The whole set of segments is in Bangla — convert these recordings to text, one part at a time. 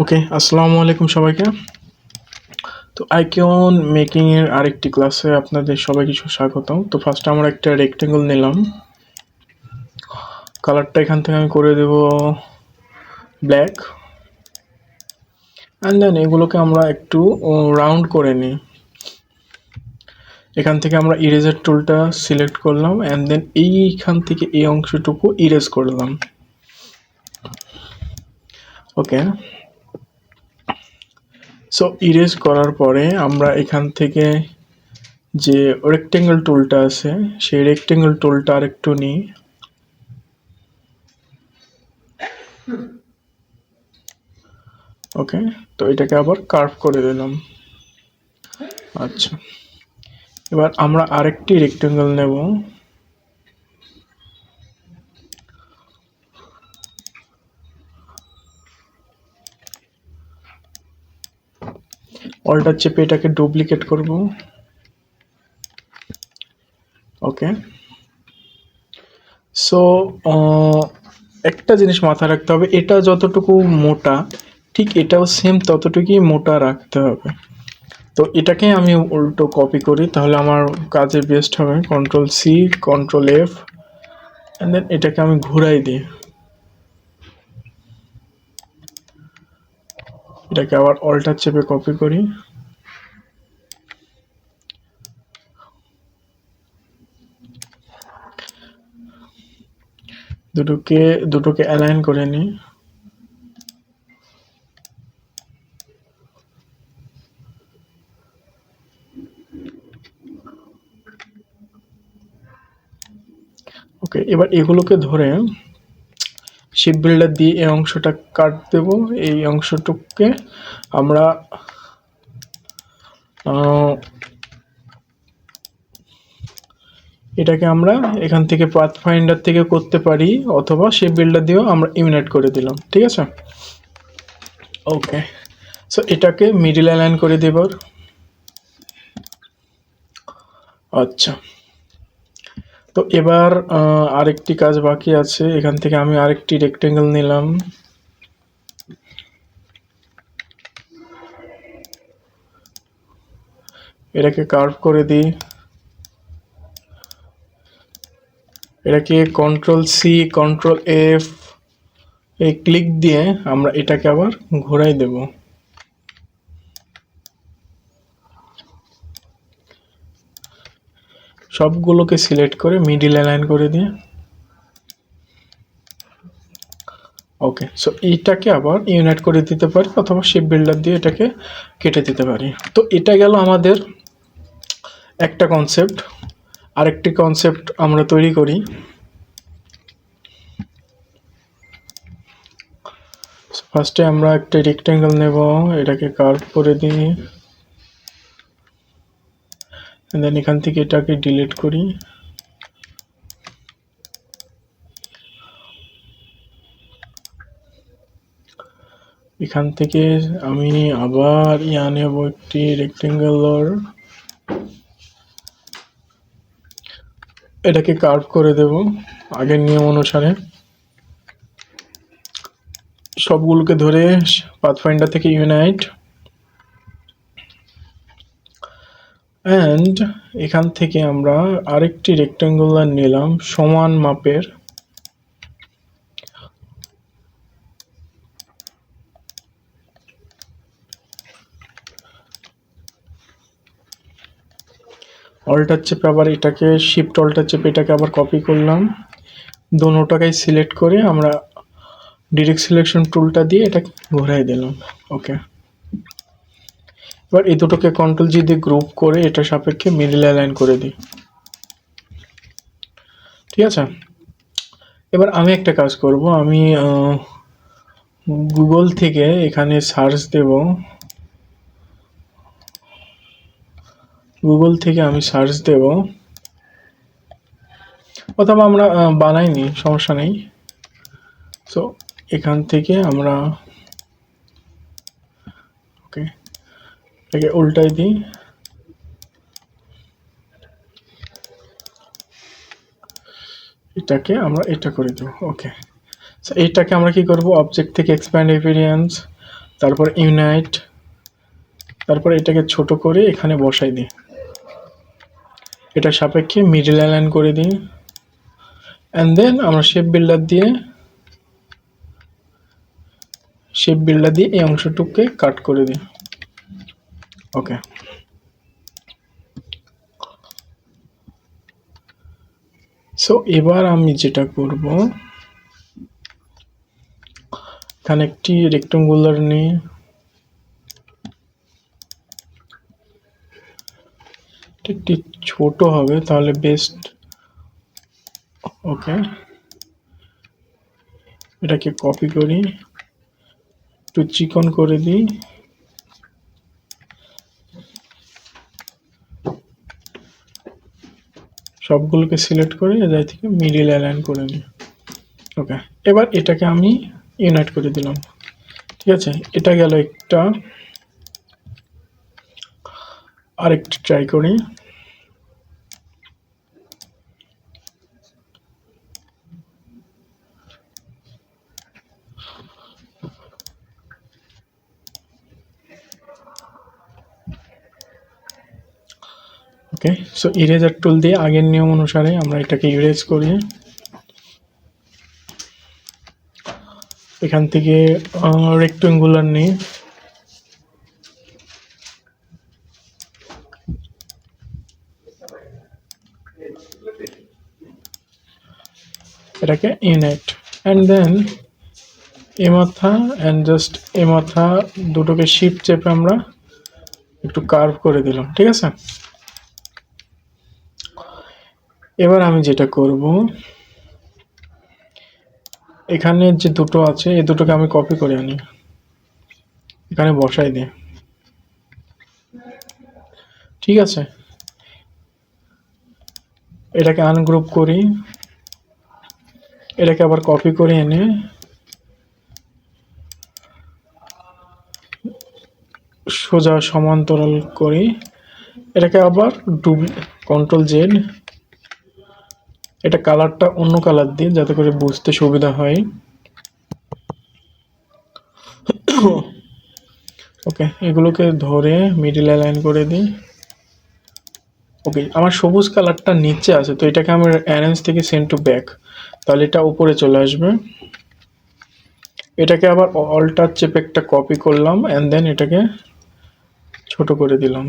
ওকে, আসসালামু আলাইকুম সবাইকে। তো আইকন মেকিং এর আরেকটি ক্লাসে আপনাদের সবাইকে স্বাগতম। তো ফার্স্টে আমরা একটা রেক্টেঙ্গল নিলাম, কালারটা এখান থেকে আমি করে দেব ব্ল্যাক, অ্যান্ড দেন এগুলোকে আমরা একটু রাউন্ড করে নিই। এখান থেকে আমরা ইরেজার টুলটা সিলেক্ট করলাম, অ্যান্ড দেন এইখান থেকে এই অংশটুকু ইরেজ করলাম। ওকে, সো ইরেজ করার পরে আমরা এখান থেকে যে রেক্টেঙ্গল টুলটা আছে সেই রেক্টেঙ্গল টুলটা আর একটু নিই। ওকে, তো এটাকে আবার কার্ভ করে দিলাম। আচ্ছা, এবার আমরা আরেকটি রেক্টেঙ্গল নেব, অল্টার চেপে এটাকে ডুপ্লিকেট করব। ওকে, সো একটা জিনিস মাথায় রাখতে হবে, এটা যতটুকু মোটা ঠিক এটাও সেম ততটুকুই মোটা রাখতে হবে। তো এটাকে আমি উল্টো কপি করি, তাহলে আমার কাজে বেস্ট হবে। Control C, control F, and then এটাকে আমি ঘুরাই দিই। এটাকে আবার অল্টার চেপে কপি করি। দুটোকে অ্যালাইন করে নিই। ওকে, এবার এগুলোকে ধরে শিপ বিল্ডার দিয়ে এই অংশটা কাট দেব। এই অংশটুকুকে আমরা এটাকে আমরা এখান থেকে পাথ ফাইন্ডার থেকে করতে পারি, অথবা শিপ বিল্ডার দিয়েও আমরা ইউনাইট করে দিলাম। ঠিক আছে, ওকে, সো এটাকে মিডিল অ্যালাইন করে দেব। আচ্ছা, তো এবার আরেকটি কাজ বাকি আছে। এখান থেকে আমি আরেকটি রেক্টেঙ্গেল নিলাম, এটাকে কার্ভ করে দিই। এটাকে কন্ট্রোল সি, কন্ট্রোল এফ এই ক্লিক দিয়ে আমরা এটাকে আবার ঘোরাই দেব। সবগুলোকে সিলেক্ট করে মিডিল অ্যালাইন করে দিয়ে। ওকে, সো এইটাকে আবার ইউনাইট করে দিতে পারি, অথবা শিপ বিল্ডার দিয়ে এটাকে কেটে দিতে পারি। তো এটা গেল আমাদের একটা কনসেপ্ট। আরেকটি কনসেপ্ট আমরা তৈরি করি। ফার্স্টে আমরা একটা রেক্টেঙ্গেল নেব, এটাকে কার্ভ করে দিই, দেন এখান থেকে এটাকে ডিলিট করি। এখান থেকে আমি আবার নেব একটি রেক্টেঙ্গেল, এটাকে কার্ভ করে দেব আগের নিয়ম অনুসারে। সবগুলোকে ধরে পাথফাইন্ডার থেকে ইউনাইট, অ্যান্ড এখান থেকে আমরা আরেকটি রেক্টেঙ্গুলার নিলাম সমান মাপের। অল্টার চেপে আবার এটাকে শিফট অল্টার চেপে এটাকে আবার কপি করলাম, দোনোটাকেই সিলেক্ট করে আমরা ডিরেক্ট সিলেকশন টুলটা দিয়ে এটাকে ঘোরাই দিলাম। ওকে, এবার এই দুটোকে কন্ট্রোল জি দিয়ে গ্রুপ করে এটা সাপেক্ষে মিডল অ্যালাইন করে দিই। ঠিক আছে, এবার আমি একটা কাজ করব, আমি গুগল থেকে এখানে সার্চ দেব, গুগল থেকে আমি সার্চ দেব, অথবা আমরা বানাইনি, সমস্যা নেই। সো এখান থেকে আমরা ওকে এটাকে উল্টাই দিই, এটাকে আমরা এটা করে দেব। ওকে, সো এইটাকে আমরা কি করব, অবজেক্ট থেকে এক্সপ্যান্ড এপিয়ারেন্স, তারপর ইউনাইট, তারপর এটাকে ছোট করে এখানে বসাই দিই, এটা সাপেক্ষে মিডল অ্যালাইন করে দিই, অ্যান্ড দেন আমরা শেপ বিল্ডার দিয়ে এই অংশটুকুকে কাট করে দিই। ওকে, সো এবার আমি যেটা করব, এখানে একটি রেক্টেঙ্গুলার নিয়ে একটি ছোট হবে তাহলে বেস্ট। ওকে, এটাকে কপি করি, একটু চিকন করে দিই, সবগুলোকে সিলেক্ট করে এদের থেকে মিডিল অ্যালাইন করে নিই। ওকে, এবার এটাকে আমি ইউনাইট করে দিলাম। ঠিক আছে, এটা গেল একটা, আরেকটা ট্রাই করি। ওকে, সো ইরেজার টুল দিয়ে আগের নিয়ম অনুসারে আমরা এটাকে ইরেজ করি। এখান থেকে রেক্টেঙ্গুলার নিই, এটাকে ইউনাইট, অ্যান্ড দেন এ মাথা অ্যান্ড জাস্ট এ মাথা দুটোকে শিফট চেপে আমরা একটু কার্ভ করে দিলাম। ঠিক আছে, এবার আমি যেটা করব, এখানে যে দুটো আছে এই দুটোকে আমি কপি করে আনি, এখানে বসাই দিই। ঠিক আছে, এটাকে আনগ্রুপ করি, এটাকে আবার কপি করে এনে সোজা সমান্তরাল করি, এটাকে আবার কন্ট্রোল জেড, এটা কালারটা অন্য কালার দিই যাতে করে বুঝতে সুবিধা হয়। ওকে, এগুলোকে ধরে মিডিল অ্যালাইন করে দিই। ওকে, আমার সবুজ কালারটা নিচে আছে, তো এটাকে আমি অ্যারেঞ্জ থেকে সেন্ড টু ব্যাক, তাহলে এটা উপরে চলে আসবে। এটাকে আবার অল্টার চেপে একটা কপি করলাম, অ্যান্ড দেন এটাকে ছোট করে দিলাম,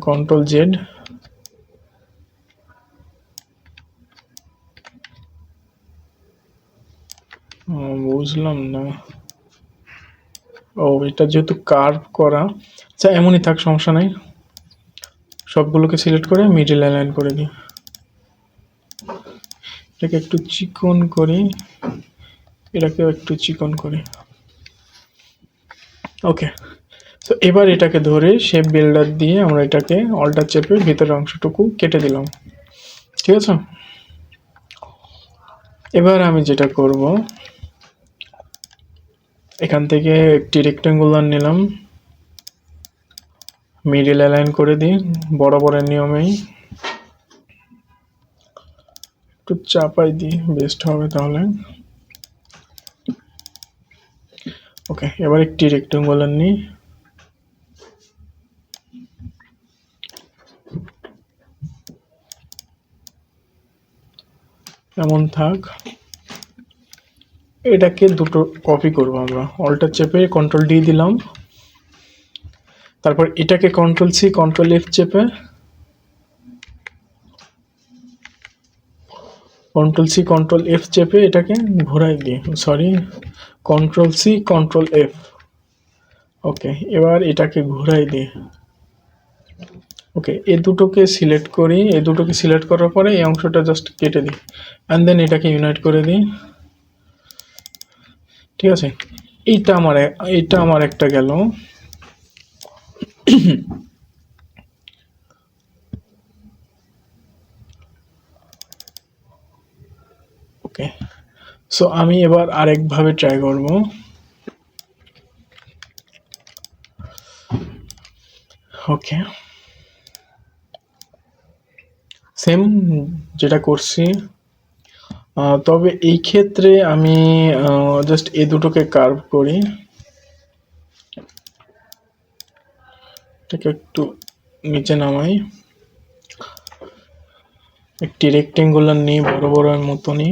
কন্ট্রোল জেড, বুঝলাম না। ও, এটা যেহেতু কার্ভ করা, আচ্ছা এমনই থাক, সমস্যা নাই। সবগুলোকে সিলেক্ট করে মিডিল অ্যালাইন করে দিই, এটাকে একটু চিকন করি, এটাকেও একটু চিকন করি। ওকে, তো এবার এটাকে ধরে শেপ বিল্ডার দিয়ে আমরা এটাকে অল্টার চেপে ভিতরের অংশটুকু কেটে দিলাম। ঠিক আছে, এবার আমি যেটা করব, এখান থেকে একটি রেক্টেঙ্গুলার নিলাম, মিডিল অ্যালাইন করে দিই বরাবরের নিয়মেই, একটু চাপাই দিই, বেস্ট হবে তাহলে। ওকে, এবার একটি রেক্টেঙ্গুলার নিই, এমন থাক, এটাকে দুটো কপি করব আমরা, অল্টার চেপে কন্ট্রোল ডি দিলাম, তারপর এটাকে কন্ট্রোল সি কন্ট্রোল এফ চেপে কন্ট্রোল সি কন্ট্রোল এফ চেপে এটাকে ঘোরাই দিই, sorry control C control F. Okay, এবার এটাকে ঘোরাই দিই। ওকে, এই দুটোকে সিলেক্ট করি, এই দুটোকে সিলেক্ট করার পরে এই অংশটা জাস্ট কেটে দিই, অ্যান্ড দেন এটাকে ইউনাইট করে দিই। ঠিক আছে, এইটা আমার একটা গেল। ওকে, সো আমি এবার আরেকভাবে ট্রাই করব। ওকে, সেম যেটা করছি, তবে এই ক্ষেত্রে আমি জাস্ট এই দুটোকে কার্ভ করি, এটাকে একটু নিচে নামাই, একটি রেক্টেঙ্গুলার নিই বড় বড় মতনই,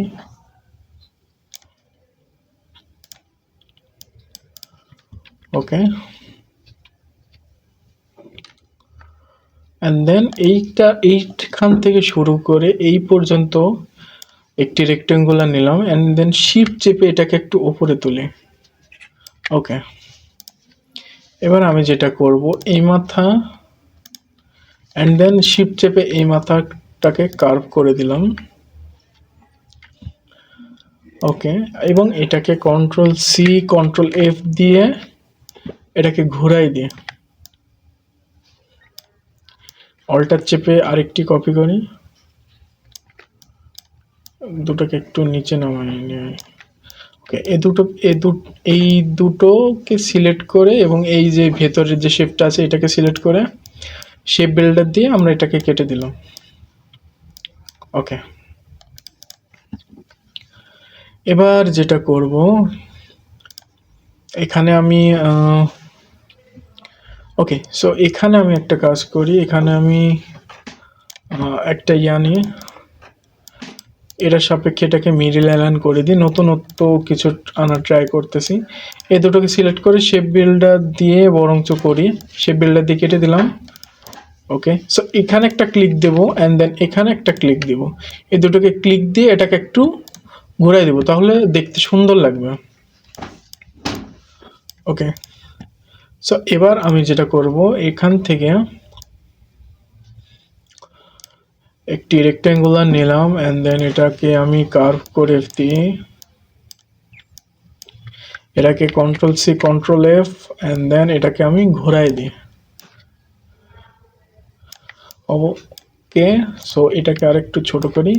ওকে। অ্যান্ড দেন এইখান থেকে শুরু করে এই পর্যন্ত একটি রেক্টেঙ্গুলার নিলাম, অ্যান্ড দেন শিফট চেপে এটাকে একটু উপরে তুলি, ওকে। এবার আমি যেটা করব, এই মাথা অ্যান্ড দেন শিফট চেপে এই মাথাটাকে কার্ভ করে দিলাম, ওকে। এবং এটাকে কন্ট্রোল সি কন্ট্রোল এফ দিয়ে এটাকে ঘুরাই দিয়ে অল্টার চেপে আরেকটি কপি করি, দুটোকে একটু নিচে নামাই নিয়ে, ওকে। এই দুটোকে সিলেক্ট করে এবং এই যে ভেতরের যে শেপটা আছে এটাকে সিলেক্ট করে শেপ বিল্ডার দিয়ে আমরা এটাকে কেটে দিলাম, ওকে। এবার যেটা করব, এখানে আমি ওকে, সো এখানে আমি একটা কাজ করি, এখানে আমি একটা নিই, এটার সাপেক্ষে এটাকে মিডল অ্যালাইন করে দিই, নতুনত্ব কিছু আনার ট্রাই করতেছি। এই দুটোকে সিলেক্ট করে শেপ বিল্ডার দিয়ে বরঞ্চ করি, শেপ বিল্ডার দিয়ে কেটে দিলাম, ওকে। সো এখানে একটা ক্লিক দেব অ্যান্ড দেন এখানে একটা ক্লিক দেব, এই দুটোকে ক্লিক দিয়ে এটাকে একটু ঘুরাই দেব, তাহলে দেখতে সুন্দর লাগবে, ওকে। সো এবার আমি যেটা করব, এখান থেকে একটি রেক্ট্যাঙ্গুলার নিলাম অ্যান্ড দেন এটাকে আমি কার্ভ করে দিই, এটাকে control C control F and then এটাকে আমি ঘোরাই দিই, ওকে। সো এটাকে আরেকটু ছোট করি,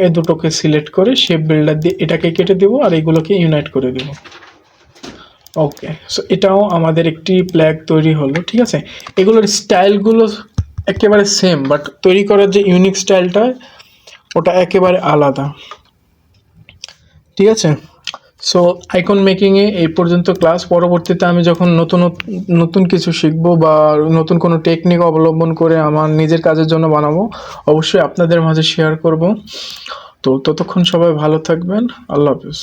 এই দুটোকে সিলেক্ট করে শেপ বিল্ডার দিয়ে এটাকে কেটে দেবো আর এগুলোকে ইউনাইট করে দেব, ওকে। সো এটাও আমাদের একটি ফ্ল্যাগ তৈরি হলো, ঠিক আছে। এগুলোর স্টাইলগুলো একেবারে সেম, বাট তৈরি করার যে ইউনিক স্টাইলটা ওটা একেবারে আলাদা, ঠিক আছে। সো আইকন মেকিংয়ে এই পর্যন্ত ক্লাস। পরবর্তীতে আমি যখন নতুন কিছু শিখবো বা নতুন কোনো টেকনিক অবলম্বন করে আমার নিজের কাজের জন্য বানাবো, অবশ্যই আপনাদের মাঝে শেয়ার করব। তো ততক্ষণ সবাই ভালো থাকবেন, আল্লাহ হাফিজ।